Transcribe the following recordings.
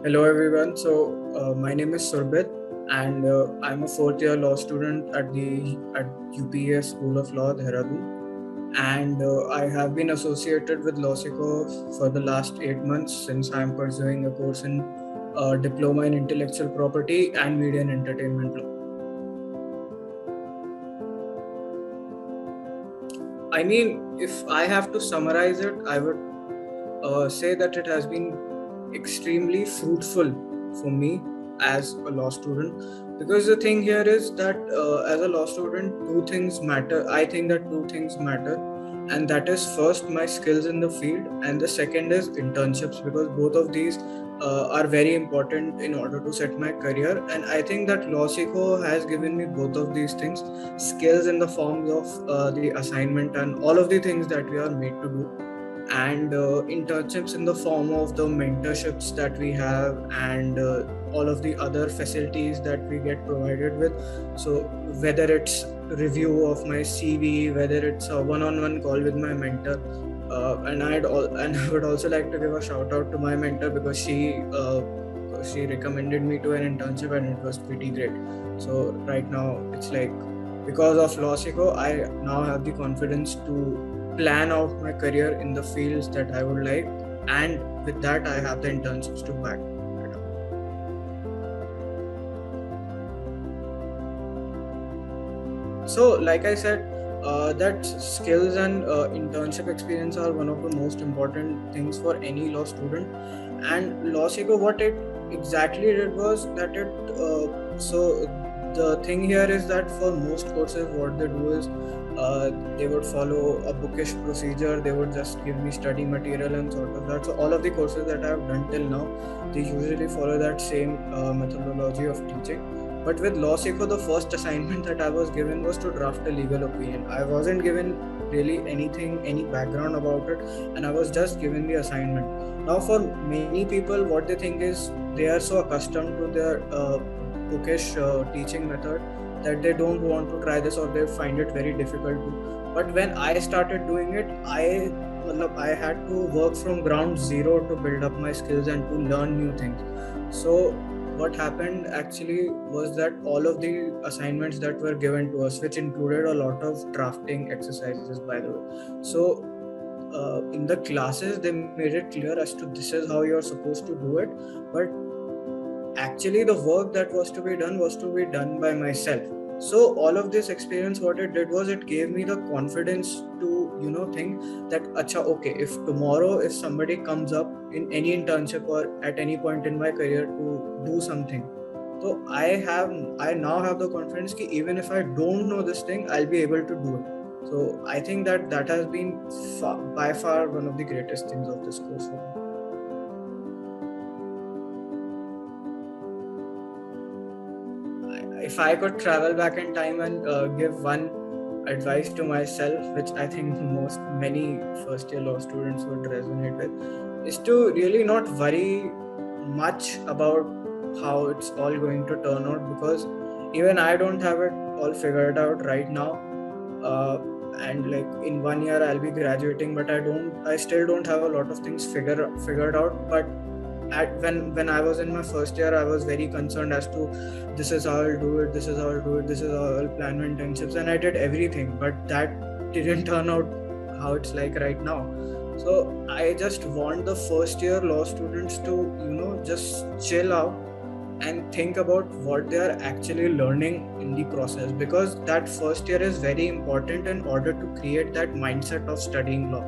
Hello everyone. My name is Surbit, and I'm a fourth year law student at UPS School of Law, Dehradun. And I have been associated with LawSikho for the last 8 months since I'm pursuing a course in diploma in intellectual property and media and entertainment law. I mean, if I have to summarize it, I would say that it has been extremely fruitful for me as a law student, because the thing here is that as a law student, two things matter. I think that two things matter, and that is first my skills in the field, and the second is internships, because both of these are very important in order to set my career. And I think that LawSikho has given me both of these things: skills in the forms of the assignment and all of the things that we are made to do, and internships in the form of the mentorships that we have, and all of the other facilities that we get provided with. So whether it's review of my CV, whether it's a one-on-one call with my mentor, and I would also like to give a shout out to my mentor, because she recommended me to an internship and it was pretty great. So right now it's like, because of LawSikho, I now have the confidence to plan out my career in the fields that I would like, and with that, I have the internships to back it up. So, like I said, that skills and internship experience are one of the most important things for any law student. And LawSikho, what it exactly did was that the thing here is that for most courses, what they do is they would follow a bookish procedure. They would just give me study material and sort of that. So all of the courses that I have done till now, they usually follow that same methodology of teaching. But with LawSikho, the first assignment that I was given was to draft a legal opinion. I wasn't given really anything, any background about it, and I was just given the assignment. Now, for many people, what they think is they are so accustomed to their bookish teaching method that they don't want to try this, or they find it very difficult to. But when I started doing it, I had to work from ground zero to build up my skills and to learn new things. So what happened actually was that all of the assignments that were given to us, which included a lot of drafting exercises, by the way. So in the classes, they made it clear as to this is how you're supposed to do it. But actually, the work that was to be done by myself. So all of this experience, what it did was it gave me the confidence to think that acha, okay, if tomorrow if somebody comes up in any internship or at any point in my career to do something, so I now have the confidence that even if I don't know this thing, I'll be able to do it. So I think that has been by far one of the greatest things of this course for me. If I could travel back in time and give one advice to myself, which I think many first year law students would resonate with, is to really not worry much about how it's all going to turn out, because even I don't have it all figured out right now. And like in 1 year I'll be graduating, but I still don't have a lot of things figured out. But when I was in my first year, I was very concerned as to this is how I'll do it, this is how I'll do it, this is how I'll plan my internships, and I did everything, but that didn't turn out how it's like right now. So I just want the first year law students to just chill out and think about what they are actually learning in the process, because that first year is very important in order to create that mindset of studying law.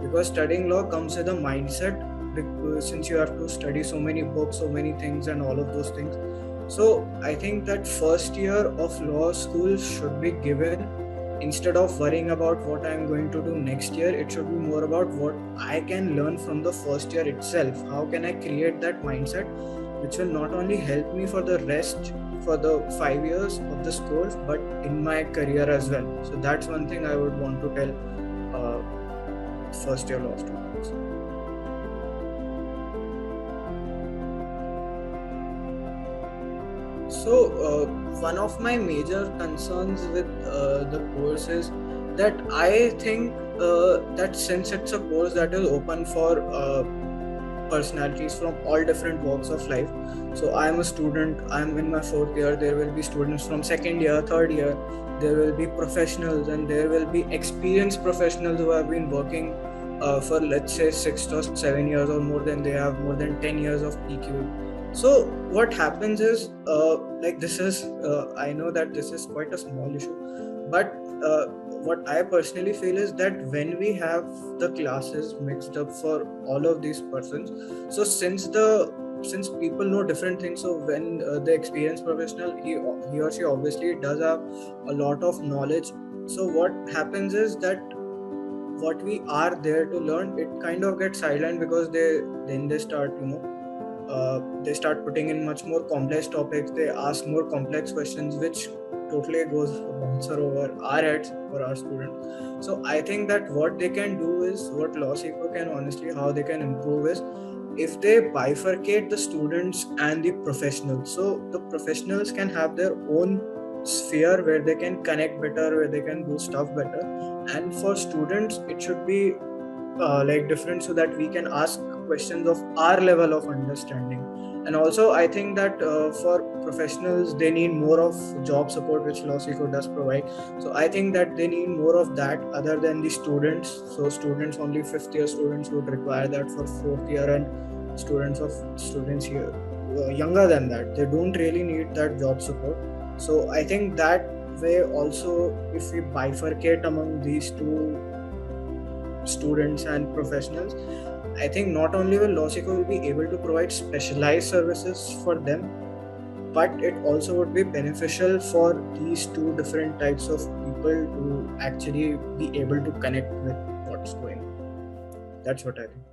Because studying law comes with a mindset, since you have to study so many books, so many things, and all of those things. So I think that first year of law school should be given, instead of worrying about what I'm going to do next year, it should be more about what I can learn from the first year itself. How can I create that mindset which will not only help me for the 5 years of this course, but in my career as well. So that's one thing I would want to tell first year law students. So, one of my major concerns with the course is that I think that since it's a course that is open for personalities from all different walks of life. So I'm a student, I'm in my fourth year, there will be students from second year, third year, there will be professionals, and there will be experienced professionals who have been working for, let's say, 6 or 7 years or more, than they have more than 10 years of PQ. So what happens is, like, this is I know that this is quite a small issue, but what I personally feel is that when we have the classes mixed up for all of these persons, so since people know different things, so when the experienced professional, he or she obviously does have a lot of knowledge. So what happens is that what we are there to learn, it kind of gets silent, because they start, they start putting in much more complex topics, they ask more complex questions, which totally goes bouncer over our heads for our students. So I think that what they can do is, what LawSikho can, honestly, how they can improve is, if they bifurcate the students and the professionals. So the professionals can have their own sphere where they can connect better, where they can do stuff better, and for students it should be like different, so that we can ask questions of our level of understanding. And also I think that for professionals, they need more of job support, which LawSikho does provide. So I think that they need more of that other than the students. So students, only fifth year students would require that for fourth year, and students here younger than that, they don't really need that job support. So I think that way also, if we bifurcate among these two, students and professionals, I think not only will LawSikho will be able to provide specialized services for them, but it also would be beneficial for these two different types of people to actually be able to connect with what's going on. That's what I think.